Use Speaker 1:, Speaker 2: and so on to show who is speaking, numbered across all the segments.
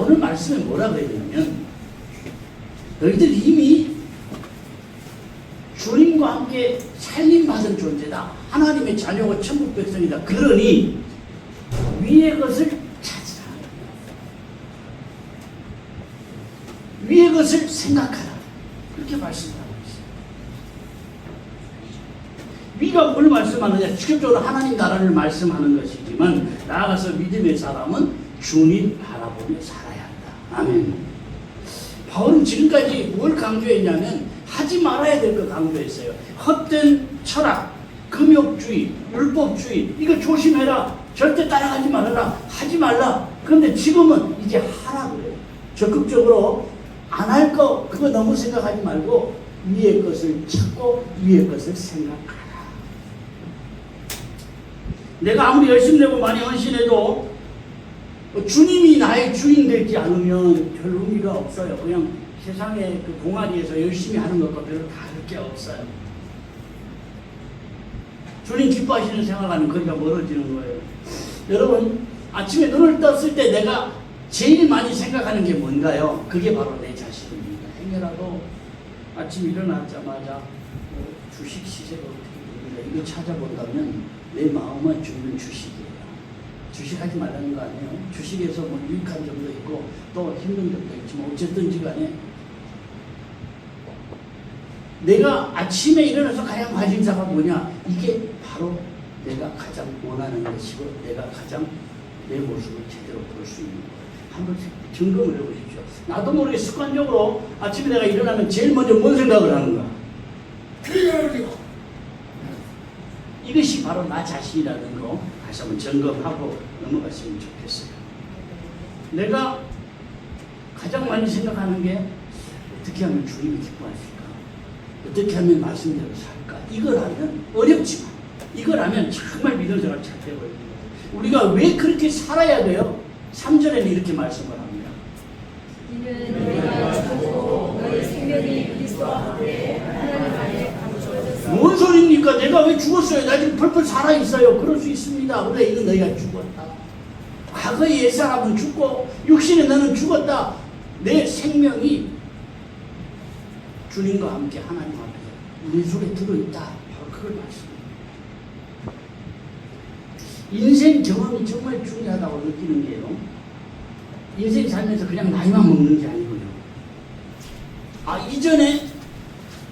Speaker 1: 오늘 말씀에 뭐라 그랬냐면 너희들 이미 주님과 함께 살림받은 존재다. 하나님의 자녀고 천국 백성이다. 그러니 위의 것을 찾으라. 위의 것을 생각하라. 그렇게 말씀하고 있어요. 위가 뭘 말씀하느냐? 직접적으로 하나님 나라를 말씀하는 것이지만 나아가서 믿음의 사람은 주님 바라보며 살아야 한다. 아멘. 바울은 지금까지 뭘 강조했냐면 하지 말아야 될 거 강조했어요. 헛된 철학, 금욕주의, 율법주의 이거 조심해라. 절대 따라가지 말아라. 하지 말라. 그런데 지금은 이제 하라 그래요. 적극적으로 안 할 거 그거 너무 생각하지 말고 위의 것을 찾고 위의 것을 생각하라. 내가 아무리 열심히 내고 많이 헌신해도 주님이 나의 주인 되지 않으면 별 의미가 없어요. 그냥 세상의 그 동아리에서 열심히 하는 것과 별로 다를 게 없어요. 주님 기뻐하시는 생활하는 거리가 멀어지는 거예요. 여러분, 아침에 눈을 떴을 때 내가 제일 많이 생각하는 게 뭔가요? 그게 바로 내 자신입니다. 행여라도 아침 일어나자마자 주식 시세가 어떻게 됩니다. 이거 찾아본다면 내 마음은 주는 주식이에요. 주식하지 말라는 거 아니에요. 주식에서 뭐 유익한 점도 있고 또 힘든 점도 있지만 어쨌든지 간에 내가 아침에 일어나서 가장 관심사가 뭐냐? 이게 바로 내가 가장 원하는 것이고 내가 가장 내 모습을 제대로 볼 수 있는 거예요. 한번 점검을 해보십시오. 나도 모르게 습관적으로 아침에 내가 일어나면 제일 먼저 뭔 생각을 하는가? 이것이 바로 나 자신이라는 거 다시 한번 점검하고 넘어갔으면 좋겠어요. 내가 가장 많이 생각하는 게 어떻게 하면 주님이 기뻐하실까? 어떻게 하면 말씀대로 살까? 이걸 하면 어렵지만 이걸 하면 정말 믿음 생활 잘 되거든요. 우리가 왜 그렇게 살아야 돼요? 3절에는 이렇게 말씀을 합니다.
Speaker 2: 이는 내가 죽고 너희 생명이 그리스도와 함께 하나님 안에 감추어졌으니.
Speaker 1: 뭔 소리입니까? 내가 왜 죽었어요? 나 지금 펄펄 살아있어요. 그럴 수 있습니다. 그런데 이건 너희가 죽었다. 과거의 옛사람은 죽고 육신의 너는 죽었다. 내 생명이 주님과 함께 하나님 앞에 우리 속에 들어있다. 바로 그걸 말씀합니다. 인생 경험이 정말 중요하다고 느끼는 게요. 인생 살면서 그냥 나이만 먹는 게 아니고요. 이전에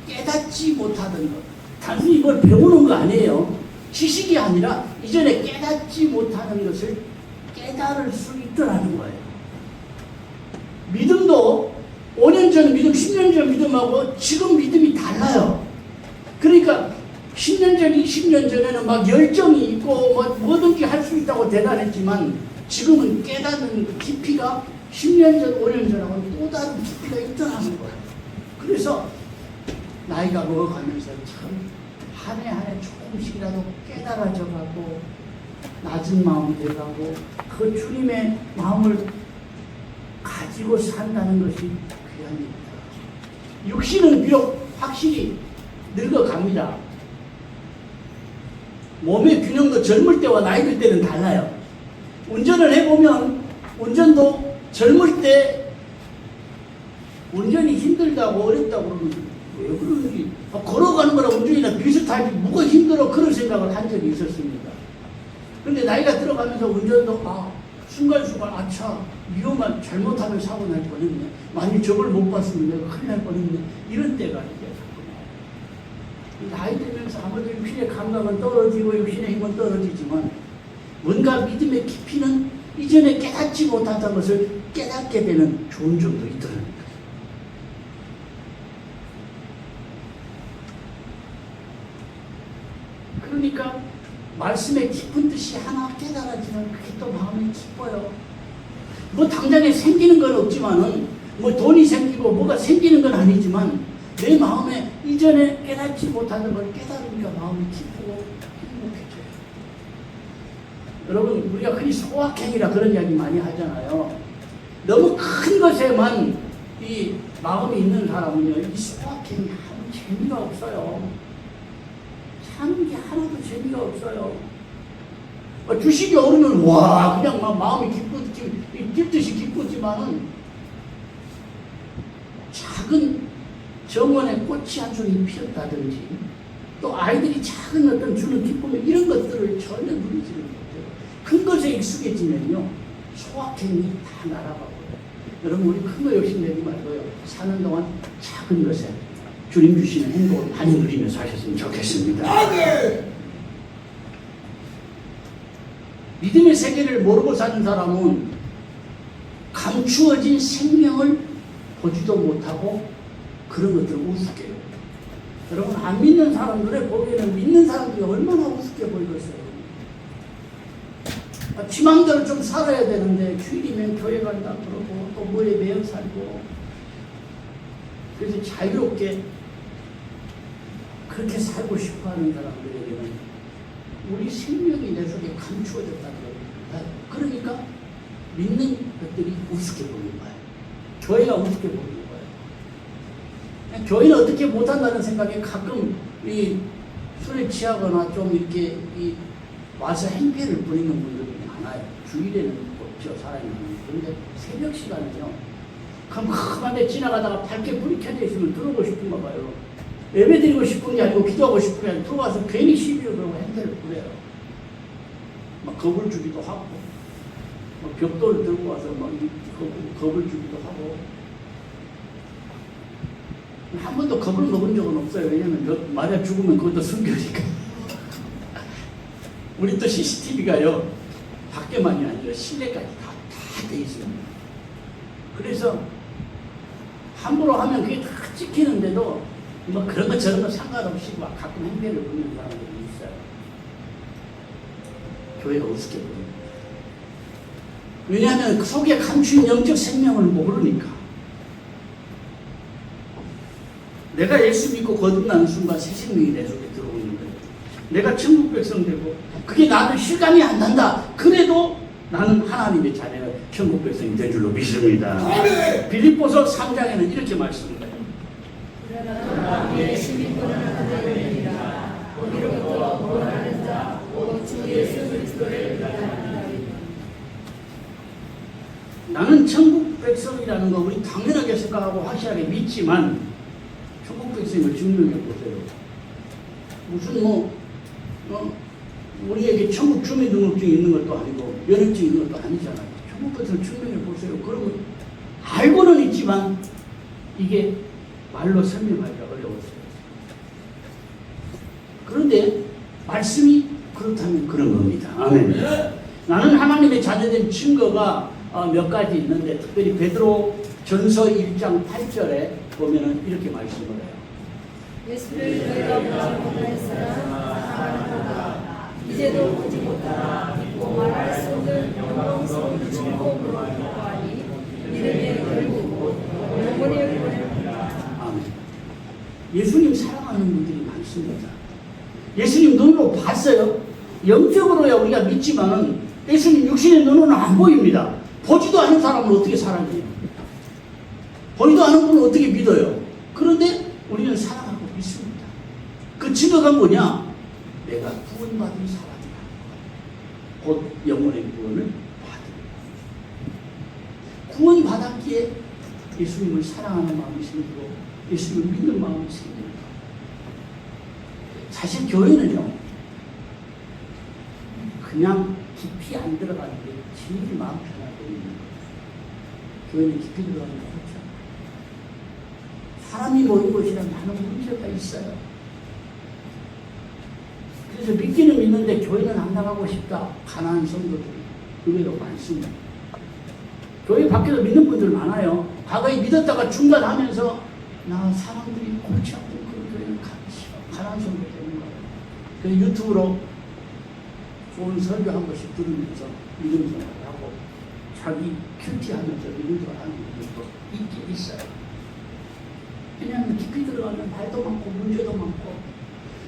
Speaker 1: 깨닫지 못하던 것. 단순히 이걸 배우는 거 아니에요. 지식이 아니라 이전에 깨닫지 못하는 것을 깨달을 수 있더라는 거예요. 믿음도 5년 전 믿음, 10년 전 믿음하고 지금 믿음이 달라요. 그러니까 10년 전, 20년 전에는 막 열정이 있고 뭐든지 할 수 있다고 대단했지만 지금은 깨닫는 깊이가 10년 전, 5년 전하고는 또 다른 깊이가 있더라는 거예요. 그래서 나이가 먹어가면서 참 한 해 한 해 조금씩이라도 깨달아져가고 낮은 마음이 돼가고 그 주님의 마음을 가지고 산다는 것이 귀한 일입니다. 육신은 비록 확실히 늙어갑니다. 몸의 균형도 젊을 때와 나이 들 때는 달라요. 운전을 해보면 운전도 젊을 때 운전이 힘들다고 어렵다고 그러면 왜 그러는지 걸어가는 거랑 운전이나 비슷하지 뭐가 힘들어 그런 생각을 한 적이 있었습니다. 그런데 나이가 들어가면서 운전도 순간순간 아차 위험한 잘못하면 사고 날 뻔했네. 만약 저걸 못 봤으면 내가 큰일 날 뻔했네. 이런 때가 이제 자꾸 나와요. 나이 들면서 아무래도 육신의 감각은 떨어지고 육신의 힘은 떨어지지만 뭔가 믿음의 깊이는 이전에 깨닫지 못하던 것을 깨닫게 되는 좋은 점도 있더랍니다. 그러니까 말씀의 깊은 뜻이 하나 깨달아지면 그게 또 마음이 기뻐요. 뭐 당장에 생기는 건 없지만은 뭐 돈이 생기고 뭐가 생기는 건 아니지만 내 마음에 이전에 깨닫지 못하는 걸 깨달으니까 마음이 기쁘고 행복해져요. 여러분 우리가 흔히 소확행이라 그런 이야기 많이 하잖아요. 너무 큰 것에만 이 마음이 있는 사람은요 이 소확행이 아무 재미가 없어요. 사는 게 하나도 재미가 없어요. 주식이 오르면 와 그냥 막 마음이 뛸듯이 기쁘지만은 작은 정원에 꽃이 한 송이 피었다든지 또 아이들이 작은 어떤 주는 기쁨 이런 것들을 전혀 누리지를 못해요. 큰 것에 익숙해지면요 소확행이 다 날아가고요. 여러분 우리 큰 거 욕심내지 말고요. 사는 동안 작은 것에 주님 주시는 행복을 많이 누리며 사셨으면 좋겠습니다. 믿음의 세계를 모르고 사는 사람은 감추어진 생명을 보지도 못하고 그런 것들을 우습게 해요. 여러분 안 믿는 사람들의 보기에는 믿는 사람들이 얼마나 우습게 보이겠어요. 지 맘대로 좀 살아야 되는데 주일이면 교회 간다 그러고 또 뭐에 매여 살고 그래서 자유롭게 그렇게 살고 싶어하는 사람들에게는 우리 생명이 내 속에 감추어졌다는 겁니다. 그러니까 믿는 것들이 우습게 보이는 거예요. 교회가 우습게 보이는 거예요. 교회는 어떻게 못한다는 생각에 가끔 이 술에 취하거나 좀 이렇게 와서 행패를 부리는 분들이 많아요. 주일에는 없죠, 사람이. 그런데 새벽 시간은요, 컴컴한데 지나가다가 밝게 불이 켜져 있으면 들어오고 싶은가 봐요. 예배 드리고 싶은 게 아니고 기도하고 싶은 게 아니고 들어와서 괜히 시비를 걸고 행패를 부려요. 막 겁을 주기도 하고, 막 벽돌을 들고 와서 막 겁을 주기도 하고. 한 번도 겁을 먹은 적은 없어요. 왜냐면 만약 죽으면 그것도 순교니까. 우리 또 CCTV가요, 밖에만이 아니라 실내까지 다 돼 있습니다. 그래서 함부로 하면 그게 다 찍히는데도 뭐 그런 거 저런 거 상관없이 막 가끔 행패를 부리는 사람들이 있어요. 교회가 우습게 보입니다. 왜냐하면 그 속에 감춘 영적 생명을 모르니까. 내가 예수 믿고 거듭나는 순간 새 생명이 내 속에 들어오는 거예요. 내가 천국 백성 되고 그게 나는 실감이 안 난다. 그래도 나는 하나님의 자녀가 천국 백성이 될 줄로 믿습니다. 빌립보서 3장에는 이렇게 말씀합니다.
Speaker 2: 그러나 예수님 보내라 거기로부터 보내는 자 곧 주 예수 그리스도를 믿으라.
Speaker 1: 나는 천국 백성이라는 거 우리 당연하게 생각하고 확실하게 믿지만 천국 백성을 증명해 보세요. 무슨 우리에게 천국 주민등록증이 있는 것도 아니고 면허증이 있는 것도 아니잖아요. 천국 백성을 증명해 보세요. 그러면 알고는 있지만 이게 말로 설명하기가 어려웠어요. 그런데 말씀이 그렇다면 그런 겁니다. 아멘. 나는 하나님의 자녀된 증거가 몇 가지 있는데 특별히 베드로 전서 1장 8절에 보면은 이렇게 말씀을 해요.
Speaker 2: 예수를 너희가 보지 못하였으나 사랑하는도다. 이제도 보지 못하나 믿고 말할 수 없는 영광스러운 축복으로 보아하니 이름의 결국 영원의 영원입니다.
Speaker 1: 아멘. 예수님 사랑하는 분들이 많습니다. 예수님 눈으로 봤어요. 영적으로야 우리가 믿지만은 예수님 육신의 눈으로는 안 보입니다. 보지도 않은 사람을 어떻게 사랑해요? 보지도 않은 분을 어떻게 믿어요? 그런데 우리는 사랑하고 믿습니다. 그 증거가 뭐냐? 내가 구원받은 사람이다. 곧 영혼의 구원을 받은. 구원받았기에 예수님을 사랑하는 마음이 생기고 예수님을 믿는 마음이 생깁니다. 사실 교회는요, 그냥 깊이 안 들어가는 게 제일 마음 편하게 있는 거예요. 교회는 깊이 들어가는 게 그렇죠. 사람이 모인 곳이란 많은 문제가 있어요. 그래서 믿기는 믿는데 교회는 안 나가고 싶다. 가난한 성도들이 의외로 많습니다. 교회 밖에서 믿는 분들 많아요. 과거에 믿었다가 중단하면서 나 사람들이 골치 아픈 그 교회는 가기 싫어. 가난한 성도 되는 거예요. 그래서 유튜브로 좋은 설교 한 번씩 들으면서 믿음 생활을 하고 자기 큐티하면서 믿음 생활을 하는 분들도 있긴 있어요. 왜냐하면 깊이 들어가면 말도 많고 문제도 많고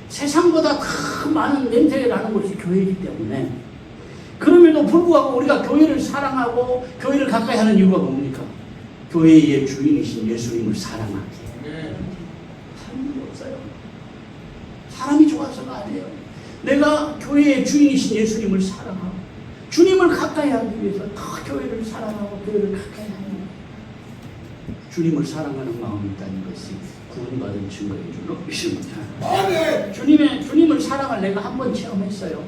Speaker 1: 세상보다 더 많은 냄새가 나는 곳이 교회이기 때문에 그럼에도 불구하고 우리가 교회를 사랑하고 교회를 가까이 하는 이유가 뭡니까? 교회의 주인이신 예수님을 사랑하기에. 다른 게 없어요. 사람이 좋아서가 아니에요. 내가 교회의 주인이신 예수님을 사랑하고 주님을 가까이 하기 위해서 더 교회를 사랑하고 교회를 가까이 하는 주님을 사랑하는 마음이 있다는 것이 구원받은 증거인 줄로 믿습니다. 주님을 사랑을 내가 한번 체험했어요.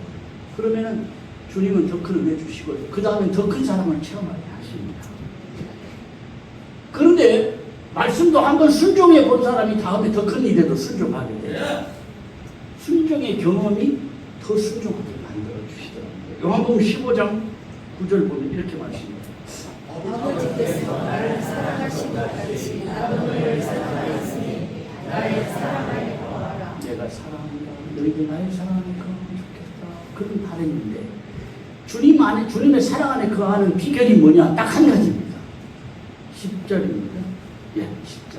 Speaker 1: 그러면은 주님은 더 큰 은혜 주시고요. 그 다음에 더 큰 사랑을 체험하게 하십니다. 그런데 말씀도 한번 순종해 본 사람이 다음에 더 큰 일에도 순종하게 돼요. 순종의 경험이 더 순종하게 만들어 주시더라고요. 요한복음 15장 9절 보면 이렇게 말씀합니다.
Speaker 2: 아버지께서 나를 사랑하신 것 같이 나도 너를 사랑하였으니 나의 사랑을 더하라.
Speaker 1: 내가 사랑한다. 너희들 나의 사랑 안에 거하면 좋겠다. 그런 바람인데 주님 안에 주님의 사랑 안에 거하는 비결이 뭐냐? 딱 한 가지입니다. 10절입니다. 예, 10절.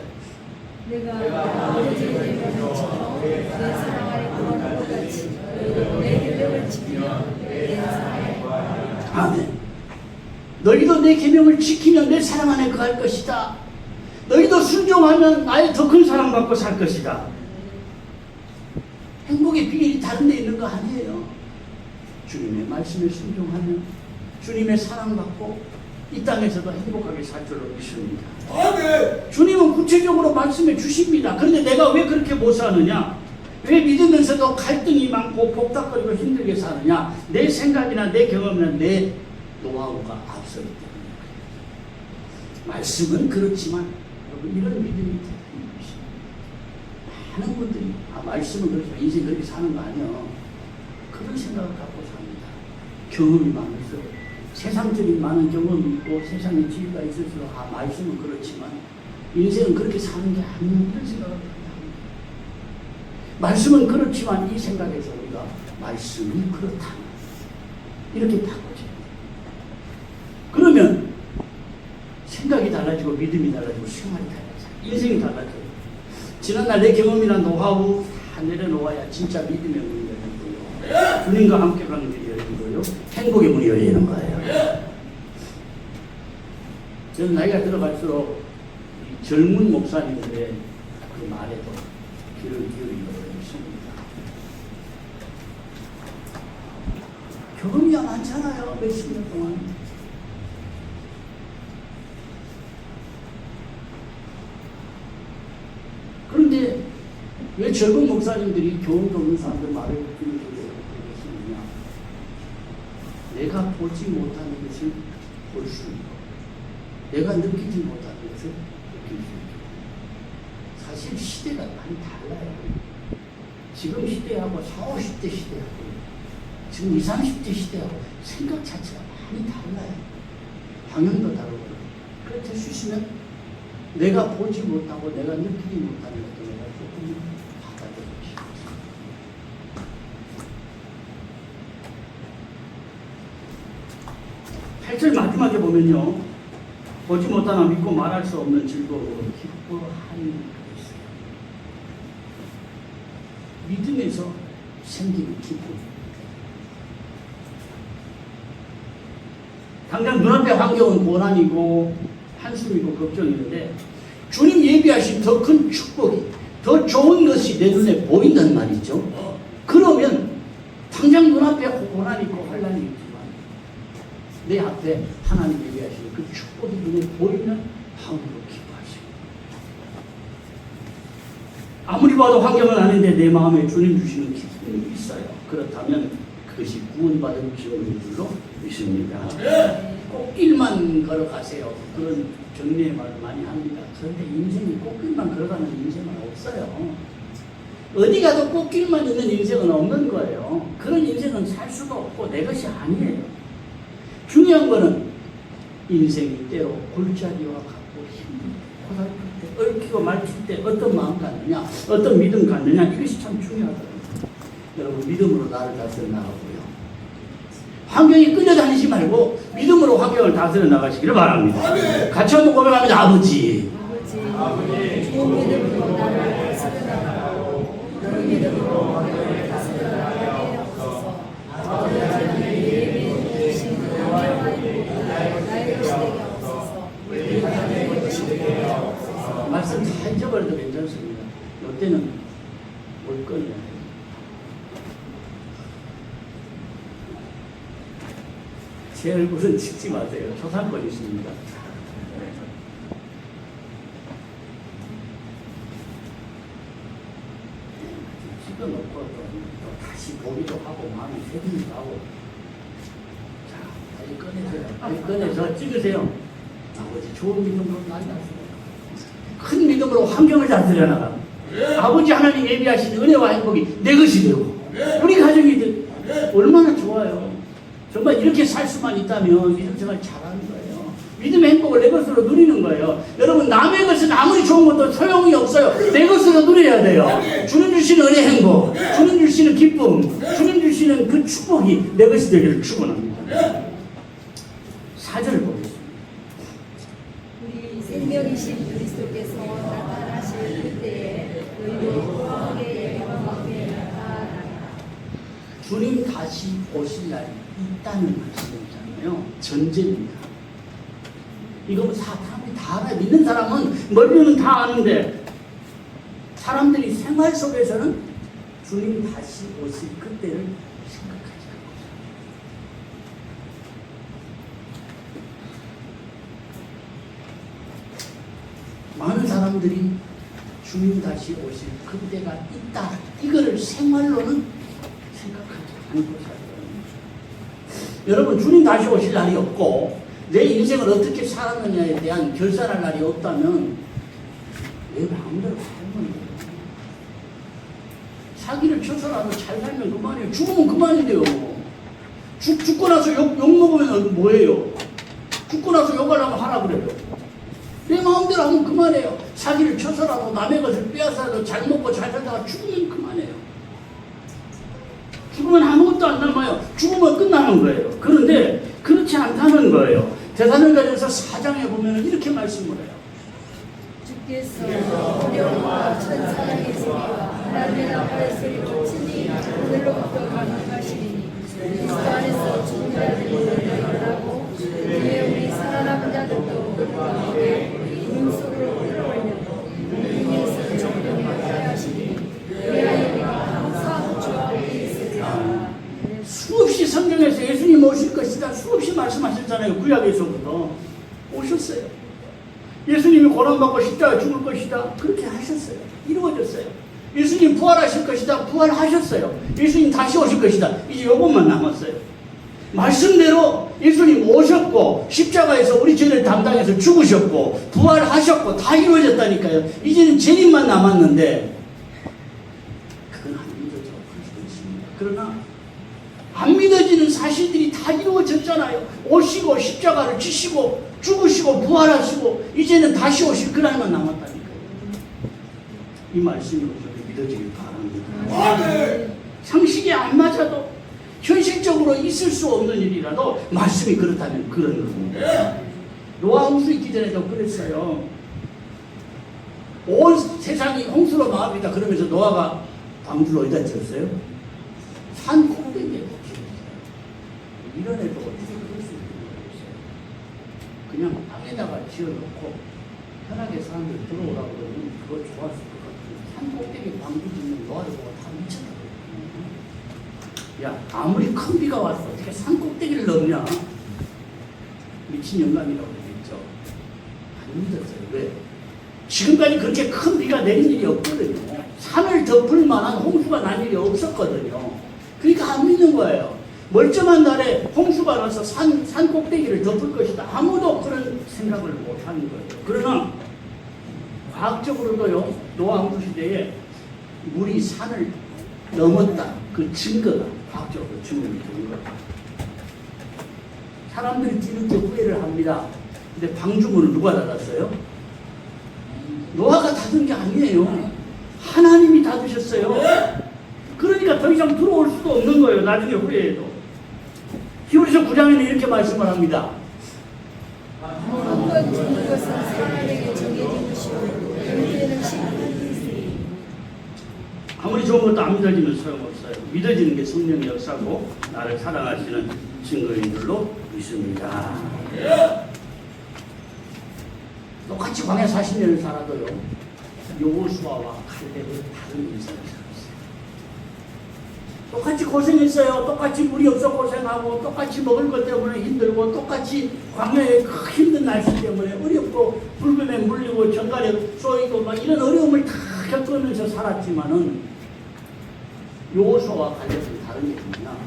Speaker 2: 내가 아버지의 계명을 지켜 내 사랑 안에 거하는 것 같이 너희도 내 계명을 지키면 내 사랑 안에 거하리라.
Speaker 1: 아멘. 너희도 내 계명을 지키면 내 사랑 안에 거할 것이다. 너희도 순종하면 나의 더 큰 사랑 받고 살 것이다. 행복의 비밀이 다른 데 있는 거 아니에요. 주님의 말씀에 순종하면 주님의 사랑 받고 이 땅에서도 행복하게 살 줄로 믿습니다. 주님은 구체적으로 말씀해 주십니다. 그런데 내가 왜 그렇게 못 사느냐? 왜 믿으면서도 갈등이 많고 복잡거리고 힘들게 사느냐? 내 생각이나 내 경험이나 내 노하우가 앞서기 때문에. 말씀은 그렇지만 여러분 이런 믿음이 대단히 있습니다. 많은 분들이 말씀은 그렇지만 인생 그렇게 사는 거 아니야. 그런 생각을 갖고 삽니다. 경험이 많아서 세상적인 많은 경험이 있고 세상에 지위가 있어서 말씀은 그렇지만 인생은 그렇게 사는 게 아니야. 이런 생각을 합니다. 말씀은 그렇지만 이 생각에서 우리가 말씀이 그렇다. 이렇게 바꿔줘요. 그러면 생각이 달라지고 믿음이 달라지고 생활이 달라져요. 인생이 달라져요. 지난날 내 경험이나 노하우 다 내려놓아야 진짜 믿음의 문이 열리고요. 주님과 함께 가는 길이 열리고요. 행복의 문이 열리는 거예요. 저는 나이가 들어갈수록 젊은 목사님들의 그 말에도 귀를 기울이려고 했습니다. 경험이 많잖아요. 몇십 년 동안. 그런데 왜 젊은 목사님들이 경험도 없는 사람들 말을 듣는 것이냐? 내가 보지 못하는 것을 볼 수 있고 내가 느끼지 못하는 것을 느낄 수 있고 사실 시대가 많이 달라요. 지금 시대하고 40, 50대 시대하고 지금 20, 30대 시대하고 생각 자체가 많이 달라요. 방향도 다르고 그렇게 할 수 있으면 내가 보지 못하고 내가 느끼지 못하는 것도 내가 조금 받아들이고 싶습니다. 8절 마지막에 보면요. 보지 못하나 믿고 말할 수 없는 즐거움으로 기뻐하는 것이 있어요. 믿음에서 생기는 기쁨. 당장 눈앞의 환경은 고난이고 한숨이고 걱정이는데 주님 예비하신 더 큰 축복이 더 좋은 것이 내 눈에 보인단 말이죠. 그러면 당장 눈앞에 고난이 있고 환난이 있지만 내 앞에 하나님 예비하신 그 축복이 눈에 보이면 마음으로 기뻐하시고 아무리 봐도 환경은 아닌데 내 마음에 주님 주시는 기쁨이 있어요. 그렇다면 그것이 구원받은 증거인 줄로 믿습니다. 꽃길만 걸어가세요. 그런 정리의 말을 많이 합니다. 그런데 인생이 꽃길만 걸어가는 인생은 없어요. 어디 가도 꽃길만 있는 인생은 없는 거예요. 그런 인생은 살 수가 없고 내 것이 아니에요. 중요한 거는 인생이 때로 골짜기와 같고 힘들고 얽히고 말칠 때 어떤 마음 갖느냐, 어떤 믿음 갖느냐, 이것이 참 중요하더라고요. 여러분 믿음으로 나를 다스려 나가고요. 환경이 끌려다니지 말고 믿음으로 환경을 다스려 나가시기를 바랍니다. 같이 한번 고백합니다. 아버지.
Speaker 2: 좋은 믿음으로 나를 다스려 나가고 그 믿음으로 환경을 다스려 나가게 하옵소서. 아버지 하나님 예비해 주신 그 안정한 복이 나의 것이 되게 하옵소서. 나의 것이 되게 하옵소서.
Speaker 1: 말씀 다 잊어버려도 괜찮습니다. 이때는 올 거냐. 제 얼굴은 찍지 마세요. 초상권 있습니다. 찍어놓고 또 다시 보기도 하고 마음이 새기기도 하고. 자, 다시 꺼내세요. 다시 꺼내서 찍으세요. 아버지 좋은 믿음으로 만났어요. 큰 믿음으로 환경을 다스려 나가. 아버지 하나님 예비하신 은혜와 행복이 내 것이 되고 우리 가족이 얼마나 좋아요. 정말 이렇게 살 수만 있다면 믿음 생활 잘하는 거예요. 믿음의 행복을 내 것으로 누리는 거예요. 여러분 남의 것은 아무리 좋은 것도 소용이 없어요. 내 것으로 누려야 돼요. 주님 주시는 은혜 행복, 주님 주시는 기쁨, 주님 주시는 그 축복이 내 것이 되기를 축원합니다. 4절을 보겠습니다.
Speaker 2: 우리 생명이신 그리스도께서 나타나실 그때에 너희도 거룩하게 영광하게 나타나라.
Speaker 1: 주님 다시 오실 날이 있다는 말씀이잖아요. 전제입니다. 이거 뭐 사람이 다 알아요. 믿는 사람은 멀리는 다 아는데 사람들이 생활 속에서는 주님 다시 오실 그때를 생각하지 않고 많은 사람들이 주님 다시 오실 그때가 있다. 이거를 생활로는 생각하지 않고 살아요. 여러분 주님 다시 오실 날이 없고 내 인생을 어떻게 살았느냐에 대한 결산할 날이 없다면 내 마음대로 살면 돼요. 사기를 쳐서라도 잘 살면 그만이에요. 죽으면 그만인데요. 죽고 나서 욕 먹으면 뭐예요? 죽고 나서 욕하려고 하라 그래요. 내 마음대로 하면 그만해요. 사기를 쳐서라도 남의 것을 빼앗아도 잘 먹고 잘 살다가 죽으면 그만해요. 죽으면 아무것도 안 남아요. 죽으면 끝나는 거예요. 그런데 그렇지 않다는 거예요. 데살로니가전서 4장에 보면 이렇게 말씀을 해요.
Speaker 2: 주께서 어려움과 천사랑의 소리와 하나님의 나라의 소리로 친히 오늘로부터 강림하시리니 그리스도 안에서 죽은 자들이 일어나고 이에 우리 살아남은 자들도 그리스도께 구름 속으로 끌어올려 위에서 종종이 하시리니 그리하여 우리가 항상 주와 함께 있으리라.
Speaker 1: 수없이 성경에서 예수님 오실 것이다 수없이 말씀하셨잖아요. 구약에서부터 오셨어요. 예수님이 고난받고 십자가에 죽을 것이다 그렇게 하셨어요. 이루어졌어요. 예수님 부활하실 것이다 부활하셨어요. 예수님 다시 오실 것이다 이제 요것만 남았어요. 말씀대로 예수님 오셨고 십자가에서 우리 죄를 담당해서 죽으셨고 부활하셨고 다 이루어졌다니까요. 이제는 재림만 남았는데 그건 안 믿어져 볼 수도 있습니다. 그러나 안 믿어지는 사실들이 다 이루어졌잖아요. 오시고 십자가를 지시고 죽으시고 부활하시고 이제는 다시 오실 그날만 남았다니까요. 이 말씀으로 믿어지길 바랍니다. 상식이 안 맞아도 현실적으로 있을 수 없는 일이라도 말씀이 그렇다면 그런 겁니다. 노아 홍수 있기 전에도 그랬어요. 온 세상이 홍수로 망합니다. 그러면서 노아가 방주를 어디다 지었어요? 산 꼭대기에 이런 애도 어떻게 그럴 수 있는 거겠어요? 그냥 땅에다가 지어놓고 편하게 사람들 들어오라고 그러면 그거 좋았을 것 같아요. 산 꼭대기 방주 짓는 노아를 보고 다 미쳤다 그랬거든요. 야 아무리 큰 비가 와서 어떻게 산 꼭대기를 넘냐? 미친 영감이라고 그러겠죠. 안 믿었어요. 왜? 지금까지 그렇게 큰 비가 내린 일이 없거든요. 산을 덮을 만한 홍수가 난 일이 없었거든요. 그러니까 안 믿는 거예요. 멀쩡한 날에 홍수가 나서 산 꼭대기를 덮을 것이다. 아무도 그런 생각을 못 하는 거예요. 그러나 과학적으로도요, 노아 홍수 시대에 물이 산을 넘었다. 그 증거가 과학적으로 증명이 되는 거예요. 사람들이 뒤늦게 후회를 합니다. 근데 방주문을 누가 닫았어요? 노아가 닫은 게 아니에요. 하나님이 닫으셨어요. 그러니까 더 이상 들어올 수도 없는 거예요. 나중에 후회해도. 히브리서 9장에는 이렇게 말씀을 합니다.
Speaker 2: 한번 죽는 것은 사람에게 정해진 것이고 문제는 심판이니
Speaker 1: 아무리 좋은 것도 안 믿어지면 소용없어요. 믿어지는 게 성령의 역사고 나를 사랑하시는 증거인 줄로 믿습니다. 똑같이 광야 40년을 살아도요. 여호수아와 칼렙은 다른 인생을 살았어요. 똑같이 고생했어요. 똑같이 물이 없어 고생하고, 똑같이 먹을 것 때문에 힘들고, 똑같이 광야의 그 힘든 날씨 때문에 어렵고, 불금에 물리고, 정갈에 쏘이고, 막 이런 어려움을 다 겪으면서 살았지만은, 요호수아와 갈렙은 다른 게 뭐냐?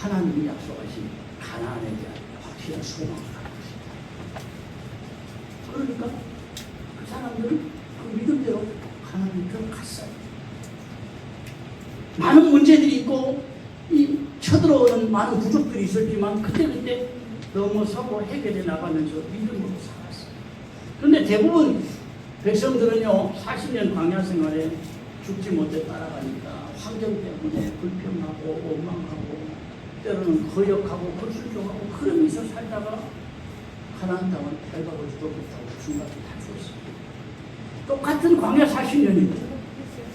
Speaker 1: 하나님이 약속하신 가나안에 대한 확실한 소망을 갖고 있습니다. 그러니까 그 사람들은 그 믿음대로 가나안에 갔어요. 많은 문제들이 있고 이 쳐들어오는 많은 부족들이 있었지만 그때 넘어서고 해결해 나가면서 믿음으로 살았어요. 그런데 대부분 백성들은요 40년 광야 생활에 죽지 못해 따라가니까 환경 때문에 불평하고 원망하고 때로는 거역하고 불순종하고 그러면서 살다가 가나안 땅을 밟아보지도 못하고 중간에 다 죽었습니다. 똑같은 광야 40년입니다.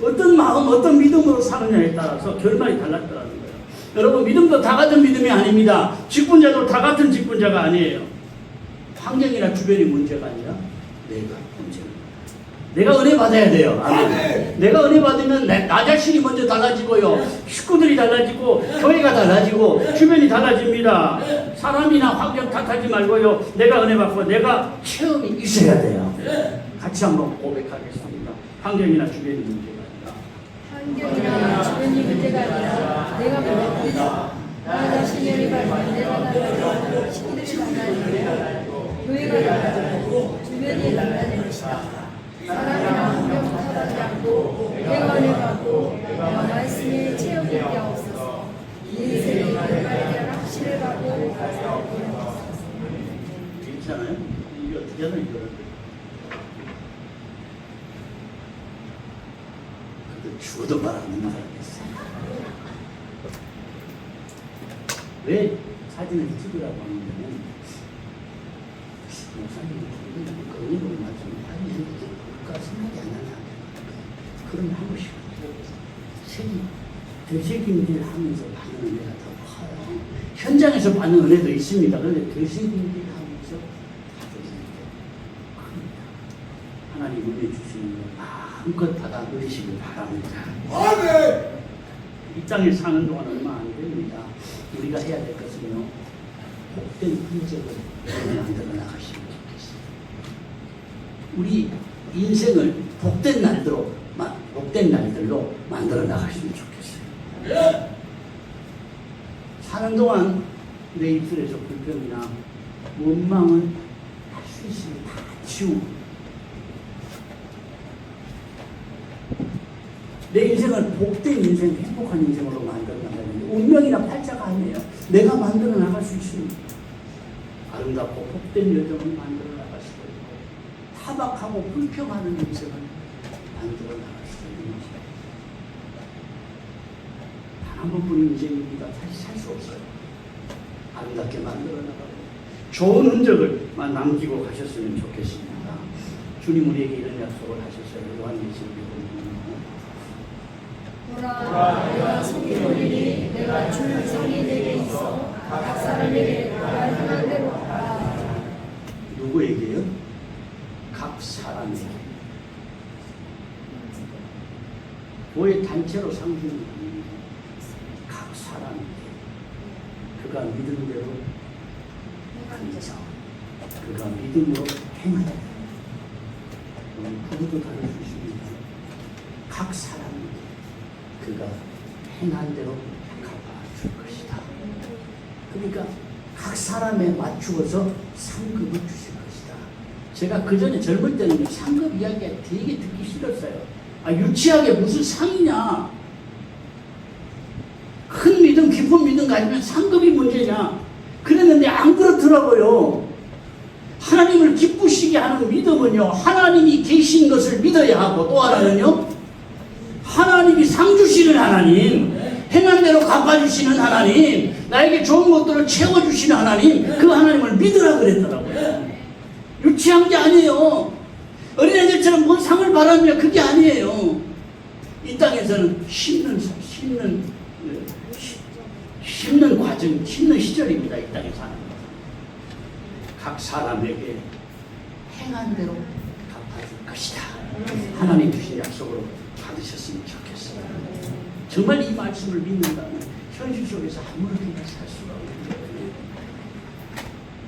Speaker 1: 어떤 마음, 어떤 믿음으로 사느냐에 따라서 결말이 달랐더라는 거예요. 여러분 믿음도 다 같은 믿음이 아닙니다. 직분자도 다 같은 직분자가 아니에요. 환경이나 주변이 문제가 아니라 내가 문제입니다. 내가 은혜 받아야 돼요. 아멘. 내가 은혜 받으면 나 자신이 먼저 달라지고요. 식구들이 달라지고 교회가 달라지고 주변이 달라집니다. 사람이나 환경 탓하지 말고요. 내가 은혜 받고 내가 체험이 있어야 돼요. 같이 한번 고백하겠습니다. 환경이나 주변이 문제가
Speaker 2: 환경이나 주변이 문제가 아니라 내가 문제입니다. 나 자신이 은혜 받으면 내가 달라지고 식구들이 달라지고 교회가 달라지고 주변이 달라질 것이다. 사람이나 환경 탓하지 않고 내가 은혜 받고 내가 말씀의 체험이 있게 하옵소서. 인생의 결과에 대한 확신을 갖고
Speaker 1: 괜찮아요? 이게 어떻게 하나 이거를 근데 죽어도 말 안 하는 사람이었어요. 왜 사진을 찍으라고 하냐면 목사님이 거기로 맞으면 사진을 볼까 생각이 안 나냐. 그러면 한 번씩 되새김질 하면서 받는 은혜가 더 커요. 현장에서 받는 은혜도 있습니다. 그런데 되새김질 하면서 받는 은혜가 큽니다. 하나님 은혜 주시는 거 마음껏 받아 누리시길 바랍니다. 아멘. 이 땅에 사는 동안 얼마 안 됩니다. 우리가 해야 될 것은요, 복된 흔적을 만들어 나가시면 좋겠어요. 우리 인생을 복된 날들로 만들어 나가시면 좋겠어요. 사는 동안 내 입술에서 불평이나 원망은 할 수 있으면 다 지우고 내 인생을 복된 인생, 행복한 인생으로 만들어 나가는데 운명이나 팔자가 아니에요. 내가 만들어 나갈 수 있습니다. 아름답고 복된 여정을 만들어 나갈 수도 있고 타박하고 불평하는 인생을 만들어 나갈 수도 있는 것입니다. 단 한 번뿐인 인생입니다. 다시 살 수 없어요. 아름답게 만들어 나가고 좋은 흔적을 남기고 가셨으면 좋겠습니다. 주님 우리에게 이런 약속을 하셨어요. 요한계시록
Speaker 2: 보라, 내가 섬기노니 내가 줄 성이 내게 있어 각 사람에게 그가 행한 대로 하라.
Speaker 1: 누구에게요? 각 사람에게. 교회 단체로 상주는 아닙니다. 각 사람에게 그가 믿음대로 행하자. 그가 믿음으로 행하자. 부부도 다를 수 있습니다. 각 사람에게 그가 행한 대로 갚아줄 것이다. 그러니까 각 사람에 맞추어서 상급을 주실 것이다. 제가 그 전에 젊을 때는 상급 이야기가 되게 듣기 싫었어요. 유치하게 무슨 상이냐. 큰 믿음, 깊은 믿음 가지면 상급이 문제냐. 그랬는데 안 그렇더라고요. 하나님을 기쁘시게 하는 믿음은요, 하나님이 계신 것을 믿어야 하고, 또 하나는요, 하나님이 상 주시는 하나님, 행한 대로 갚아주시는 하나님, 나에게 좋은 것들을 채워주시는 하나님, 그 하나님을 믿으라 그랬더라고요. 유치한 게 아니에요. 어린애들처럼 뭔 상을 바라며 그게 아니에요. 이 땅에서는 심는 과정, 심는 시절입니다. 이 땅에 사는 것. 각 사람에게 행한 대로 갚아줄 것이다. 하나님 주신 약속으로 받으셨으면 좋겠어요. 정말 이 말씀을 믿는다면 현실 속에서 아무렇게나 살 수가 없는 거예요.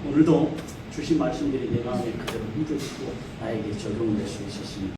Speaker 1: 오늘도 주신 말씀들이 내 마음에 그대로 묻어지고 나에게 적용될 수 있었습니다.